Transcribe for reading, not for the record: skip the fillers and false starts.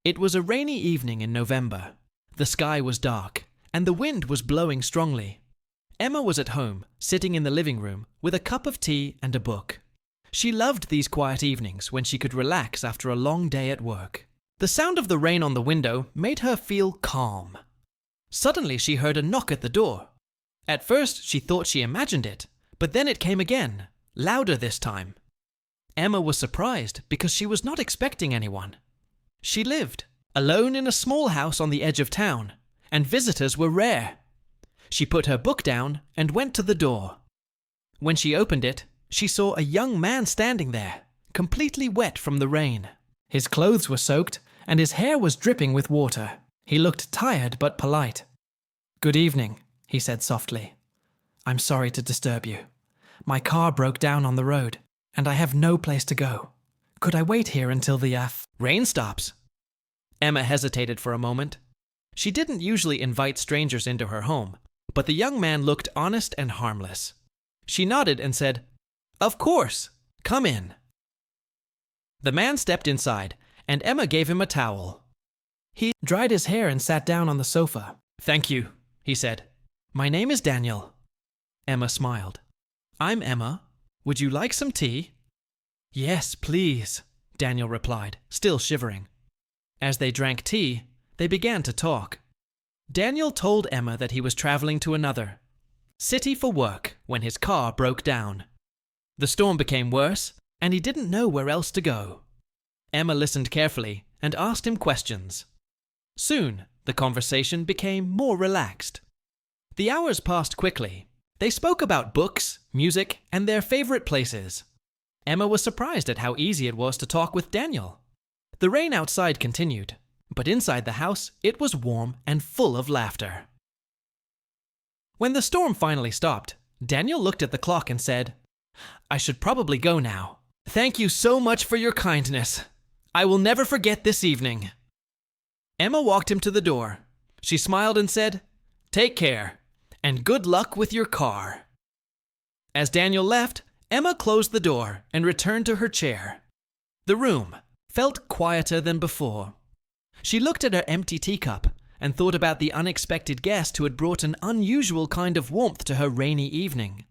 It was a rainy evening in November. The sky was dark, and the wind was blowing strongly. Emma was at home, sitting in the living room, with a cup of tea and a book. She loved these quiet evenings when she could relax after a long day at work. The sound of the rain on the window made her feel calm. Suddenly she heard a knock at the door. At first she thought she imagined it, but then it came again, louder this time. Emma was surprised because she was not expecting anyone. She lived alone in a small house on the edge of town, and visitors were rare. She put her book down and went to the door. When she opened it, she saw a young man standing there, completely wet from the rain. His clothes were soaked, and his hair was dripping with water. He looked tired but polite. "Good evening," he said softly. "I'm sorry to disturb you. My car broke down on the road, and I have no place to go. Could I wait here until the rain stops?" Emma hesitated for a moment. She didn't usually invite strangers into her home, but the young man looked honest and harmless. She nodded and said, "Of course, come in." The man stepped inside, and Emma gave him a towel. He dried his hair and sat down on the sofa. "Thank you," he said. "My name is Daniel." Emma smiled. "I'm Emma. Would you like some tea?" "Yes, please," Daniel replied, still shivering. As they drank tea, they began to talk. Daniel told Emma that he was traveling to another city for work when his car broke down. The storm became worse, and he didn't know where else to go. Emma listened carefully and asked him questions. Soon, the conversation became more relaxed. The hours passed quickly. They spoke about books, music, and their favorite places. Emma was surprised at how easy it was to talk with Daniel. The rain outside continued, but inside the house, it was warm and full of laughter. When the storm finally stopped, Daniel looked at the clock and said, "I should probably go now. Thank you so much for your kindness. I will never forget this evening." Emma walked him to the door. She smiled and said, "Take care, and good luck with your car." As Daniel left, Emma closed the door and returned to her chair. The room felt quieter than before. She looked at her empty teacup and thought about the unexpected guest who had brought an unusual kind of warmth to her rainy evening.